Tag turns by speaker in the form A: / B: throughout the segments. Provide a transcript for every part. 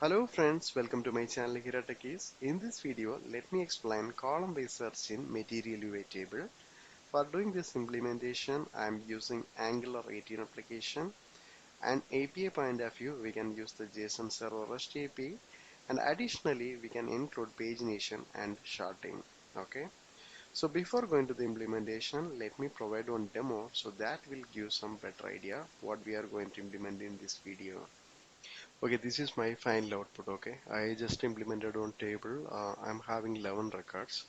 A: Hello friends, welcome to my channel here at Techies. In this video, let me explain column-based search in Material UA table. For doing this implementation, I am using Angular 18 application. And API point of view, we can use the JSON Server REST API, and additionally, we can include pagination and sharding. Okay. So before going to the implementation, let me provide one demo so that will give some better idea what we are going to implement in this video. Okay, this is my final output. Okay, I just implemented one table. I'm having 11 records.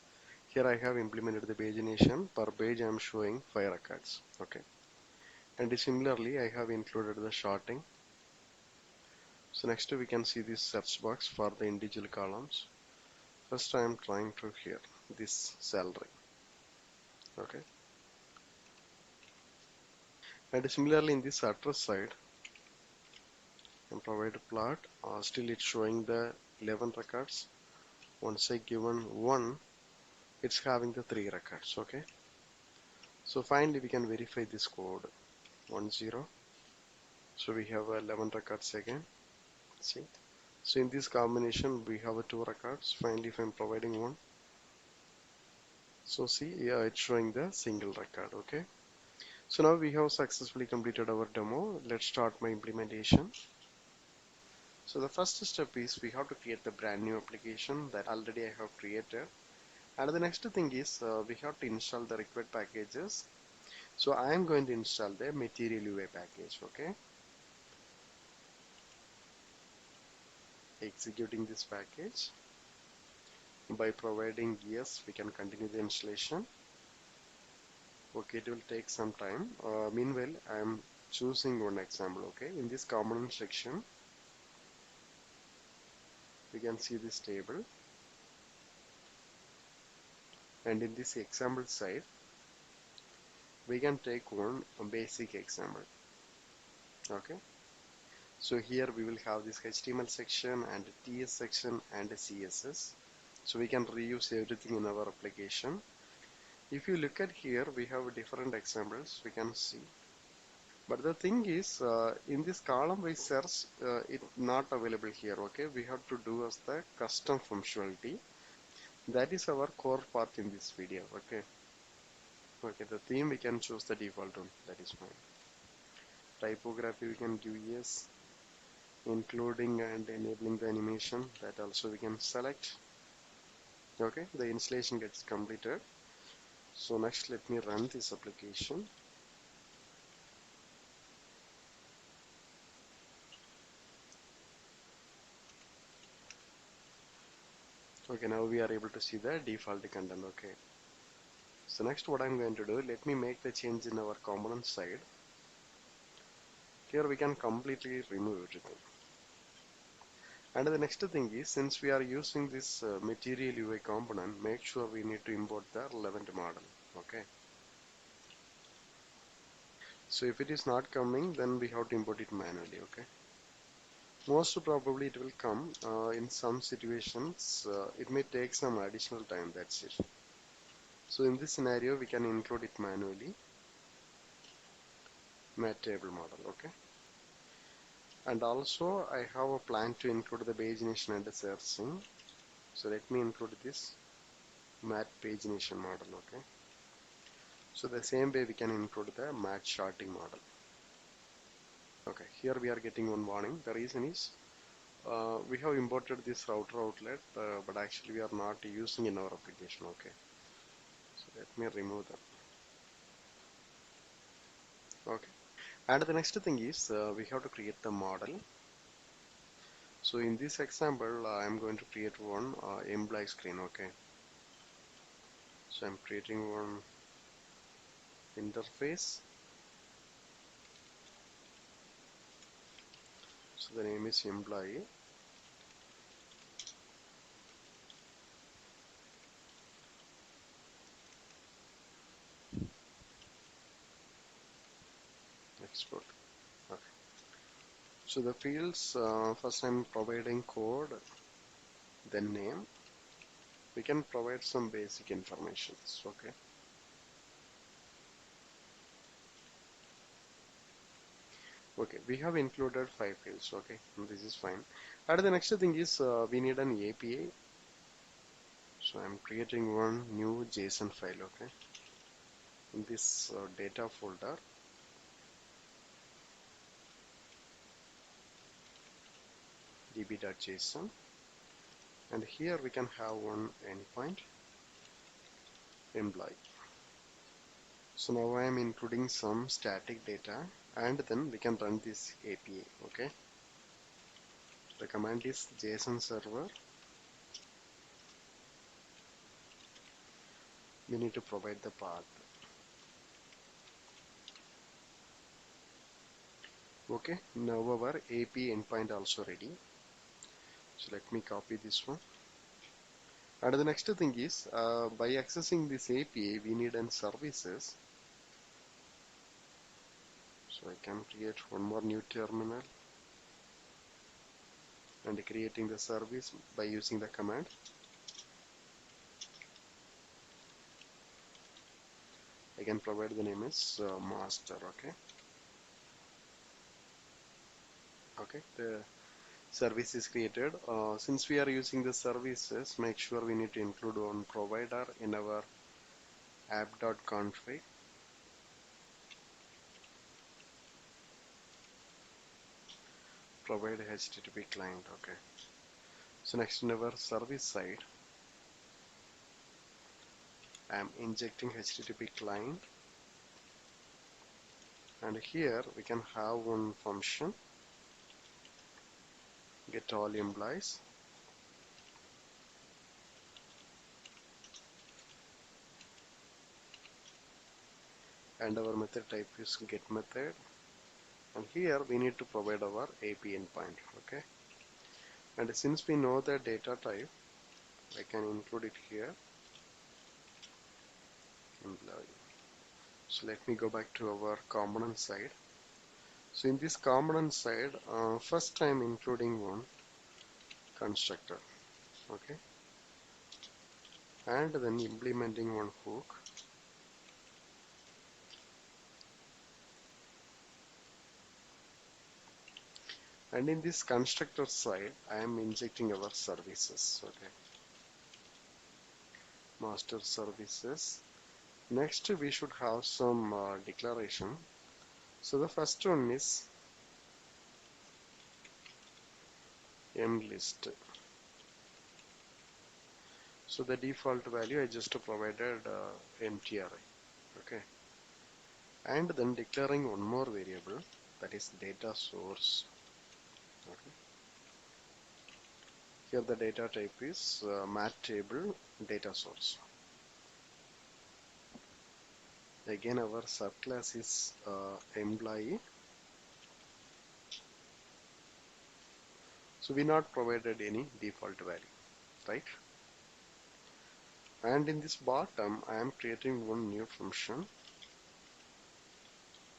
A: Here I have implemented the pagination. Per page I'm showing 5 records. Okay, and similarly I have included the sorting. So next we can see this search box for the individual columns. First I am trying to here this salary. Okay, and similarly in this address side and provide a plot. Still it's showing the 11 records. Once I given 1, it's having the 3 records. Okay. So finally we can verify this code 10. So we have 11 records again. See. So in this combination we have 2 records. Finally if I'm providing 1. So see, yeah, it's showing the single record. Okay. So now we have successfully completed our demo. Let's start my implementation. So the first step is we have to create the brand new application that already I have created. And the next thing is we have to install the required packages. So I am going to install the Material UA package. Okay. Executing this package. By providing yes, we can continue the installation. Okay, it will take some time. Meanwhile, I am choosing one example. Okay, in this component section we can see this table, and in this example side we can take one basic example. Okay, so here we will have this HTML section and TS section and CSS, so we can reuse everything in our application. If you look at here, we have different examples we can see. But the thing is, in this column by search, it's not available here. Okay, we have to do as the custom functionality. That is our core part in this video. Okay, okay. The theme we can choose the default one. That is fine. Typography we can give yes, including and enabling the animation. That also we can select. Okay, the installation gets completed. So next, let me run this application. Okay, now we are able to see the default content. Okay. So next what I'm going to do, let me make the change in our component side. Here we can completely remove everything. And the next thing is, since we are using this Material UI component, make sure we need to import the relevant model. Okay. So if it is not coming, then we have to import it manually. Okay. Most probably it will come. In some situations, it may take some additional time. That's it. So in this scenario, we can include it manually. Mat table model. Okay. And also I have a plan to include the pagination and the searching. So let me include this mat pagination model. Okay. So the same way we can include the mat sorting model. Okay. Here we are getting one warning. The reason is we have imported this router outlet, but actually we are not using in our application. Okay. So let me remove them. Okay. And the next thing is we have to create the model. So in this example, I am going to create one employee screen. Okay. So I'm creating one interface. So the name is employee. Export. Okay. So the fields, first I'm providing code, then name. We can provide some basic informations. Okay. Okay, we have included 5 fields. Okay, this is fine. And the next thing is we need an API. So I'm creating one new JSON file. Okay, in this data folder, db.json, and here we can have one endpoint employee. So now I am including some static data, and then we can run this API. Okay, the command is JSON server. We need to provide the path. Okay, now our API endpoint also ready. So let me copy this one. And the next thing is by accessing this API, we need an services. So I can create one more new terminal and creating the service by using the command. I can provide the name as master. Okay, the service is created. Since we are using the services, make sure we need to include one provider in our app.config. Provide HTTP client. Okay, so next in our service side, I am injecting HTTP client, and here we can have one function get all employees, and our method type is get method, and here we need to provide our API endpoint. Okay, and since we know the data type, I can include it here, employee. So let me go back to our component side. So in this component side, first I'm including one constructor. Okay, and then implementing one hook, and in this constructor side I am injecting our services. Okay, master services. Next we should have some declaration. So the first one is mlist. So the default value I just provided empty array. Okay, and then declaring one more variable, that is data source. Okay, here the data type is mat table data source. Again our subclass is employee. So we not provided any default value, right? And in this bottom I am creating one new function,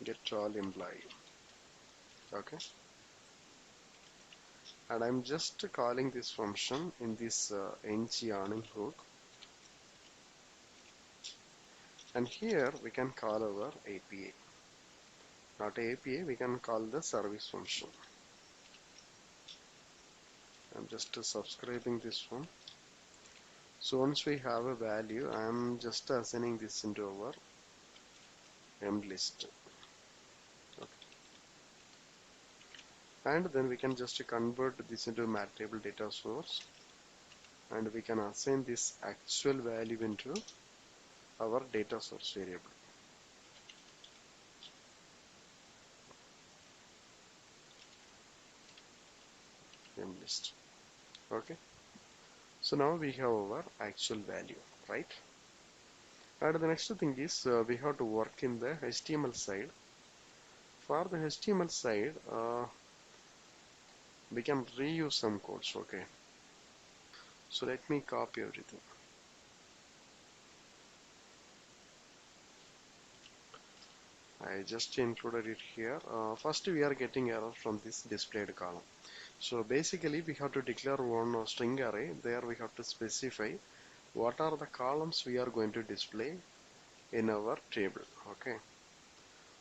A: get all employee. Okay, and I'm just calling this function in this ng awning hook, and here we can call our API, not API, we can call the service function. I'm just subscribing this one. So once we have a value, I'm just assigning this into our mlist. Okay, and then we can just convert this into mat table data source, and we can assign this actual value into our data source variable, mlist. Okay, so now we have our actual value, right? And the next thing is we have to work in the HTML side. For the HTML side, we can reuse some codes. Okay, so let me copy everything. I just included it here. First we are getting error from this displayed column. So basically we have to declare one string array. There we have to specify what are the columns we are going to display in our table. Okay,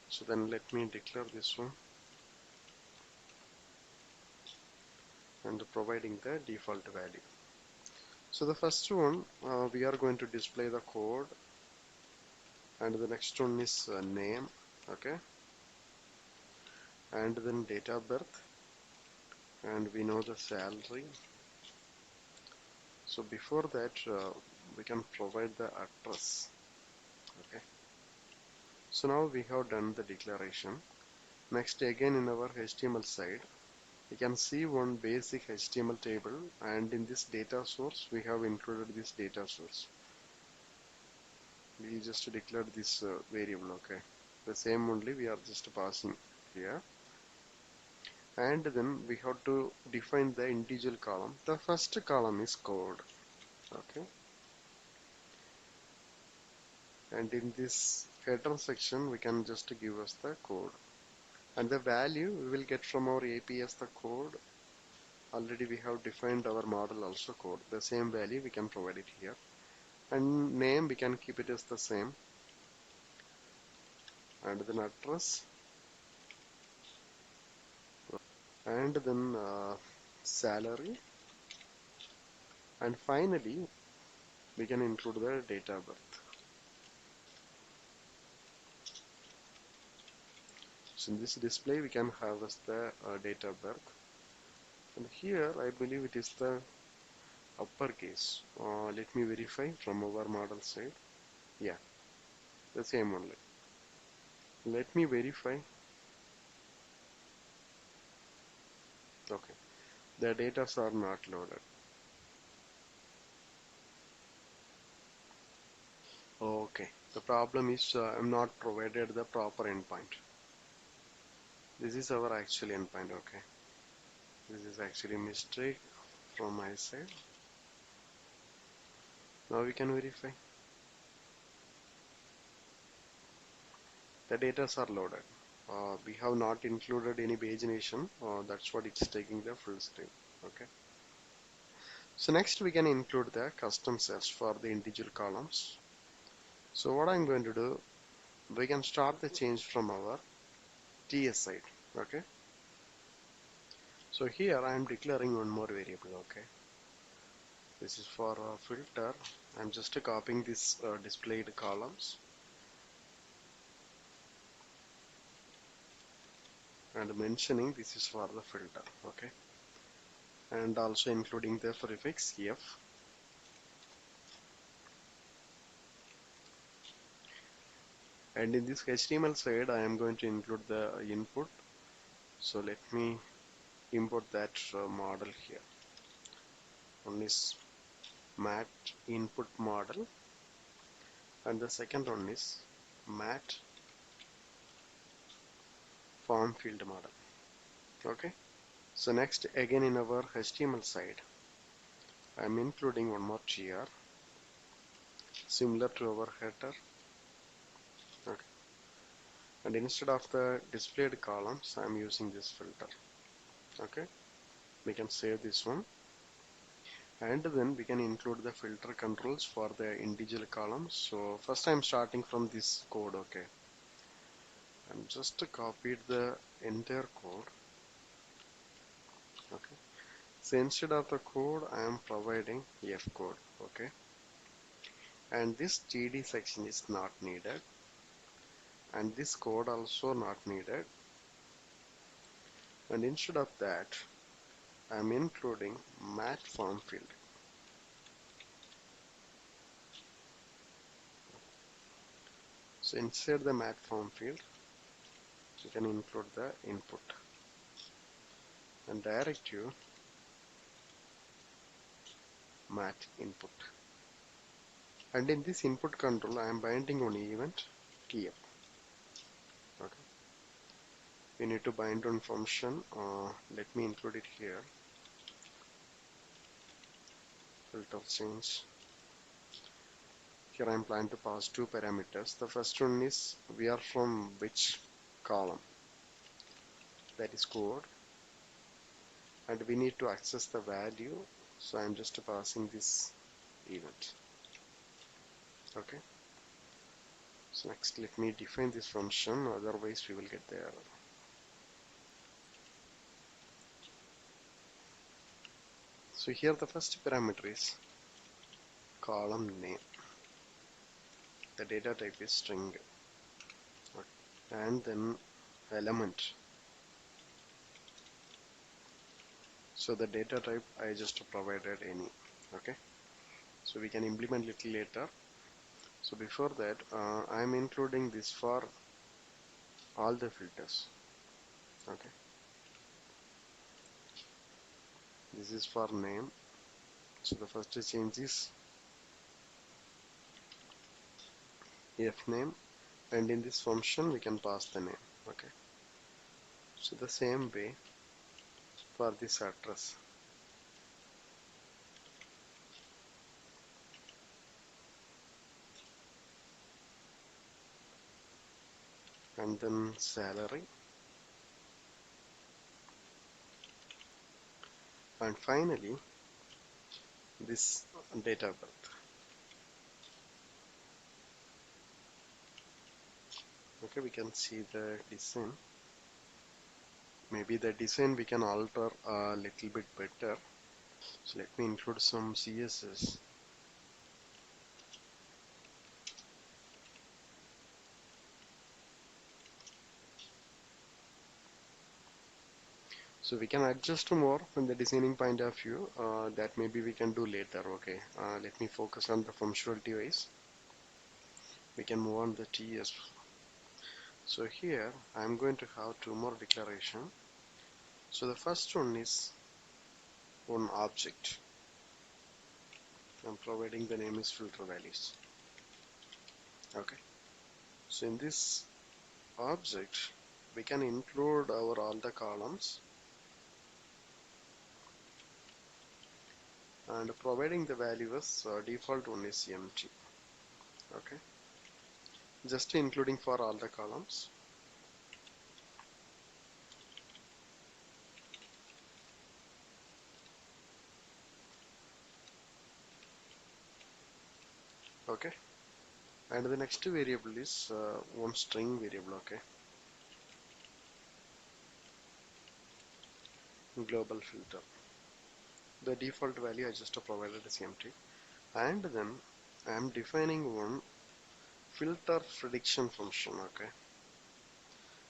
A: so then let me declare this one. and providing the default value. So the first one, we are going to display the code, and the next one is name, okay, and then date of birth, and we know the salary. So before that, we can provide the address, okay. So now we have done the declaration. Next, again in our HTML side, we can see one basic HTML table, and in this data source we have included this data source. We just declared this variable, okay. The same only we are just passing here, and then we have to define the individual column. The first column is code, okay, and in this header section we can just give us the code, and the value we will get from our API as the code. Already we have defined our model also code. The same value we can provide it here, and name we can keep it as the same, and then address, and then salary, and finally we can include the date of birth. So in this display we can have as the date of birth, and here I believe it is the uppercase. Let me verify from our model side. Yeah, the same only. Let me verify. Okay, the data are not loaded. Okay, the problem is I'm not provided the proper endpoint. This is our actual endpoint, okay. This is actually a mistake from my side. Now we can verify. The data are loaded. We have not included any pagination. That's what it's taking the full screen, okay. So next we can include the custom sets for the individual columns. So what I'm going to do, we can start the change from our TS side, okay. So here I am declaring one more variable, okay. This is for a filter. I'm just copying this displayed columns and mentioning this is for the filter, okay, and also including the prefix f. And in this HTML side I am going to include the input. So let me import that model here. One is mat input model, and the second one is mat form field model, okay. So next, again in our HTML side I am including one more GR similar to our header, okay. And instead of the displayed columns I am using this filter, okay. We can save this one, and then we can include the filter controls for the individual columns. So first I am starting from this code, okay. I'm just copied the entire code, okay. So instead of the code I am providing F code, okay, and this TD section is not needed, and this code also not needed, and instead of that I am including mat form field. So inside the mat form field you can include the input and directive mat input, and in this input control I am binding on event key, okay. We need to bind on function. Let me include it here. Filter change. Here I am planning to pass two parameters. The first one is we are from which column, that is code, and we need to access the value. So I am just passing this event, okay. So next let me define this function, otherwise we will get the error. So here the first parameter is column name. The data type is string. Okay. And then element. So the data type I just provided any. Okay. So we can implement little later. So before that, I am including this for all the filters. Okay. This is for name. So the first change is f name, and in this function we can pass the name. Okay. So the same way for this address. And then salary, and finally this date of birth. Okay, we can see the design. Maybe the design we can alter a little bit better. So let me include some CSS. So we can adjust more from the designing point of view. That maybe we can do later. Okay, let me focus on the functionality wise. We can move on the TS. So here I'm going to have two more declaration. So the first one is one object. I'm providing the name is filter values. Okay. So in this object we can include our all the columns, and providing the value as default one is empty. Okay. Just including for all the columns. Okay. And the next variable is one string variable. Okay. Global filter. The default value I just provided is empty. And then I am defining one filter prediction function. Okay.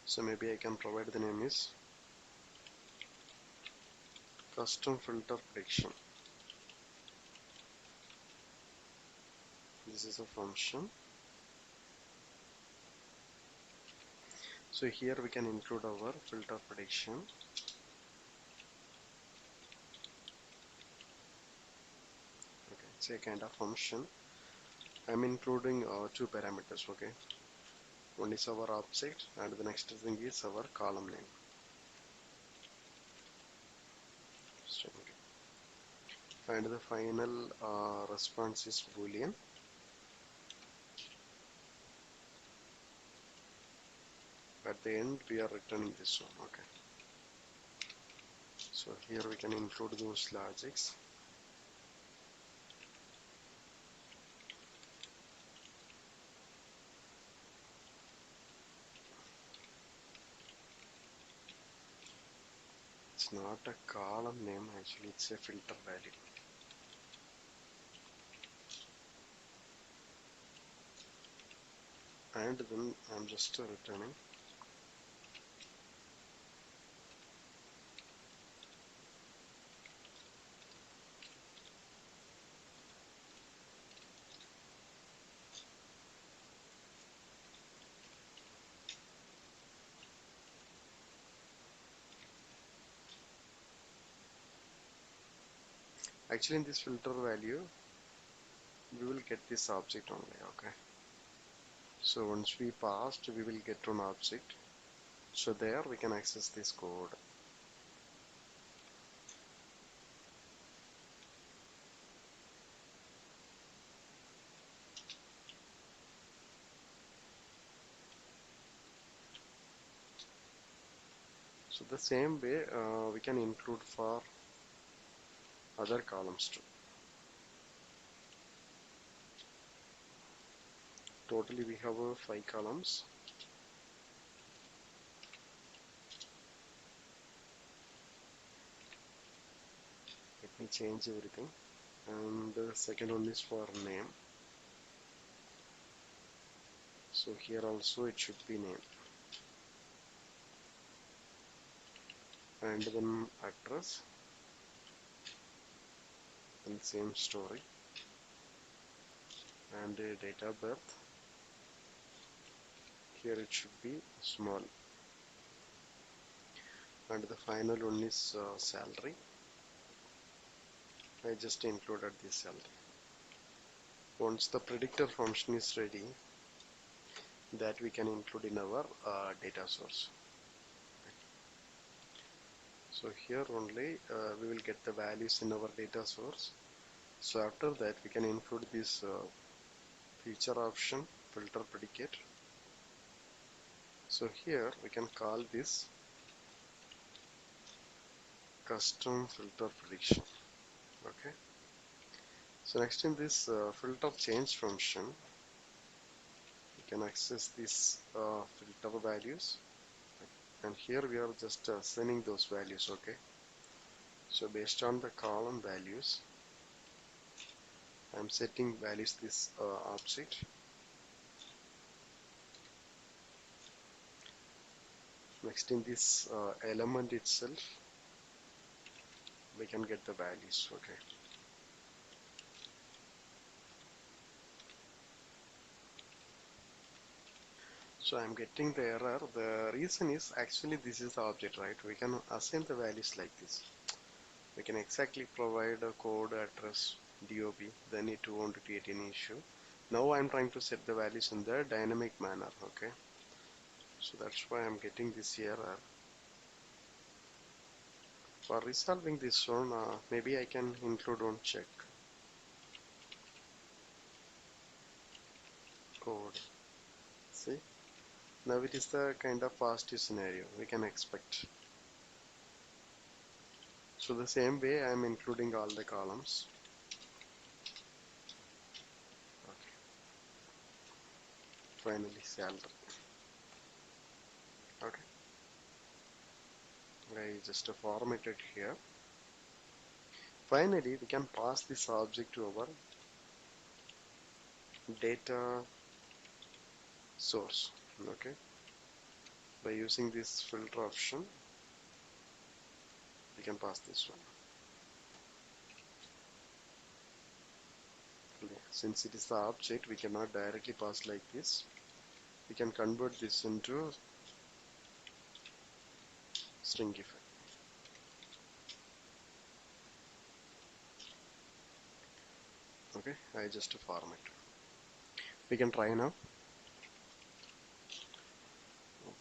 A: So maybe I can provide the name is custom filter prediction. This is a function. So here we can include our filter prediction. Okay, it's a kind of function. I'm including two parameters. Okay, one is our object, and the next thing is our column name. And the final response is boolean. At the end we are returning this one. Okay, so here we can include those logics. It's not a column name, actually it's a filter value. And then I'm just returning. Actually in this filter value we will get this object only. Okay, so once we passed we will get an object, so there we can access this code. So the same way we can include for other columns too. Totally we have 5 columns. Let I change everything, and the second one is for name. So here also it should be name, and then address, and same story, and date of birth. Here it should be small, and the final one is salary. I just included this salary. Once the predictor function is ready, that we can include in our data source. So here only we will get the values in our data source. So after that we can include this feature option, filter predicate. So here we can call this custom filter prediction. Okay. So next in this filter change function, we can access this filter values, and here we are just sending those values. Okay. So based on the column values, I'm setting values this object. Next in this element itself, we can get the values. Okay. So I'm getting the error. The reason is actually this is the object, right? We can assign the values like this. We can exactly provide a code, address, DOB, then it won't create any issue. Now I'm trying to set the values in the dynamic manner. Okay. So that's why I'm getting this error. For resolving this one, maybe I can include one check code. See, now it is the kind of positive scenario we can expect. So the same way I am including all the columns. Okay. Finally salary. Okay. I just formatted here. Finally we can pass this object to our data source. Okay. By using this filter option, we can pass this one. Since it is the object, we cannot directly pass like this. We can convert this into stringify. Okay, I just format. We can try now.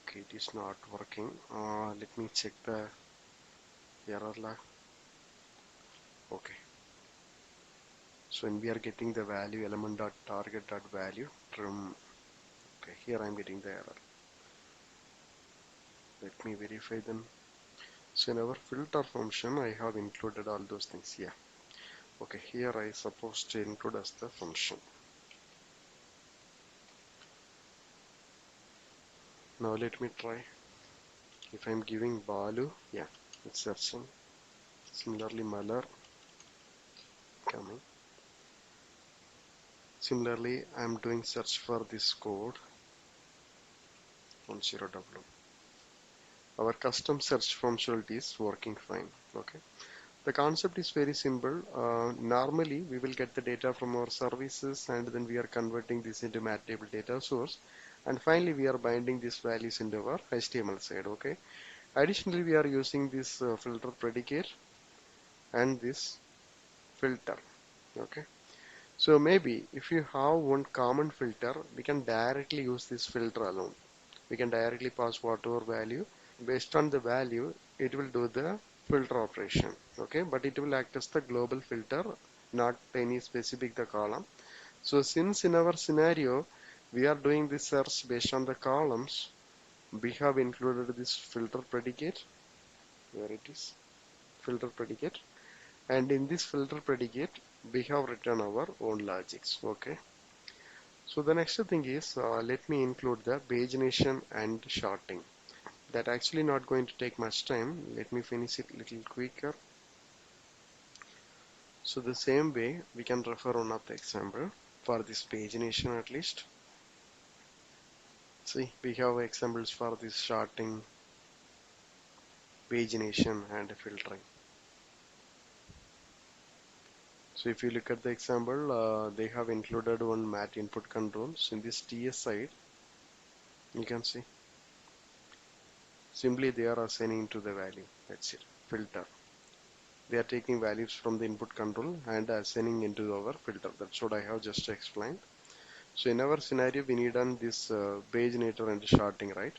A: Okay, it is not working. Let me check the error log. Okay. So when we are getting the value element dot target dot value from, okay, here I am getting the error. Let me verify them. So in our filter function, I have included all those things. Yeah. Okay, here I supposed to include as the function. Now let me try. If I'm giving Balu, yeah, it's searching. Similarly, Malar coming. Similarly, I'm doing search for this code 10W. Our custom search functionality is working fine. Okay. The concept is very simple. Normally, we will get the data from our services, and then we are converting this into math-table data source, and finally we are binding these values into our HTML side. Okay. Additionally, we are using this filter predicate and this filter. Okay. So maybe if you have one common filter, we can directly use this filter alone. We can directly pass whatever value. Based on the value, it will do the filter operation. Okay, but it will act as the global filter, not any specific the column. So since in our scenario, we are doing this search based on the columns, we have included this filter predicate, where it is, filter predicate, and in this filter predicate, we have written our own logics. Okay. So the next thing is, let me include the pagination and shorting. That actually not going to take much time. Let me finish it a little quicker. So the same way we can refer one of the example for this pagination at least. See, we have examples for this sorting, pagination and filtering. So if you look at the example, they have included one mat input controls. In this TS side, you can see simply they are assigning to the value. That's it. Filter. They are taking values from the input control and assigning into our filter. That's what I have just explained. So in our scenario, we need on this paginator and sorting, right?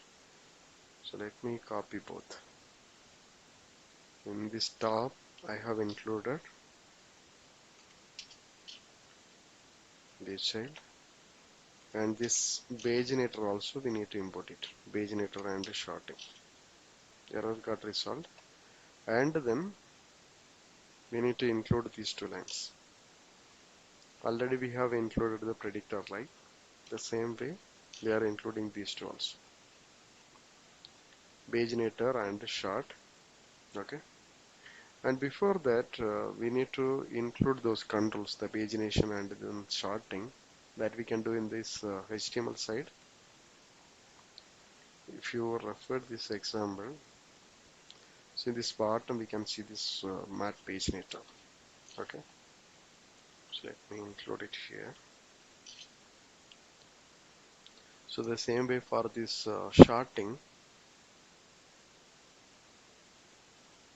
A: So let me copy both. In this top, I have included this child, and this paginator also we need to import it. Paginator and sorting. Error got resolved, and then we need to include these two lines. Already we have included the predictor, right? The same way we are including these two also. Paginator and sort. Okay. And before that, we need to include those controls, the pagination and then sorting, that we can do in this HTML side. If you refer this example, see this bottom, we can see this mat paginator. Okay. So let me include it here. So the same way for this sorting,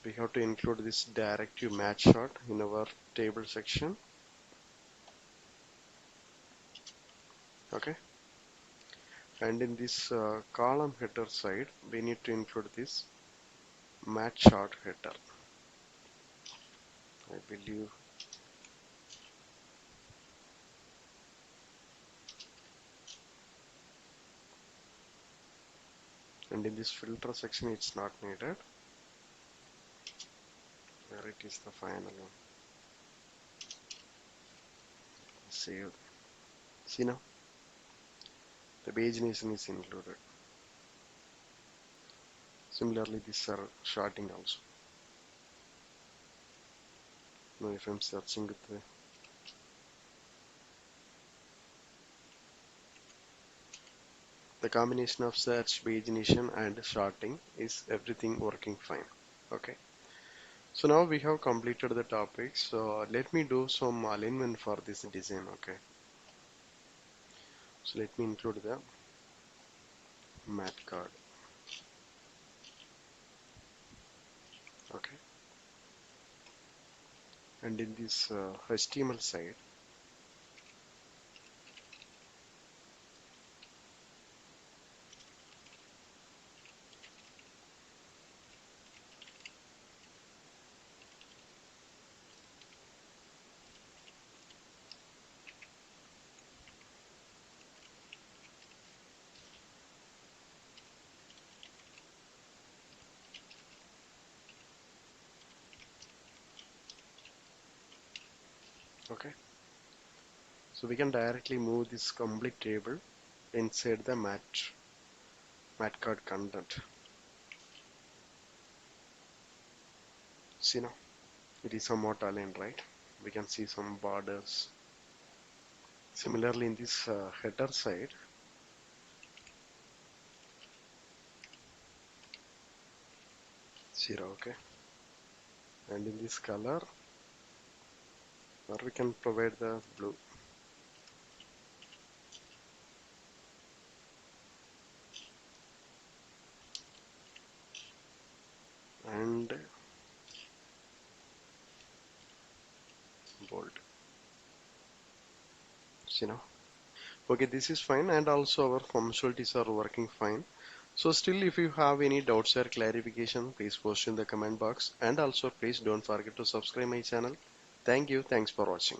A: we have to include this directive match sort in our table section. Okay. And in this column header side, we need to include this match sort header. I believe. And in this filter section, it's not needed. Where it is the final one. Save. See now, the pagination is included. Similarly, this are sorting also. Now, if I'm searching with the combination of search, pagination, and sorting is everything working fine. Okay. So now we have completed the topic. So let me do some alignment for this design. Okay. So let me include the mat card. Okay. And in this HTML side, okay. So we can directly move this complete table inside the mat card content. See now, it is somewhat aligned, right? We can see some borders. Similarly, in this header side, zero, okay. And in this color, or we can provide the blue. And bold. See now. Okay, this is fine, and also our functionalities are working fine. So still, if you have any doubts or clarification, please post in the comment box, and also please don't forget to subscribe my channel. Thank you. Thanks for watching.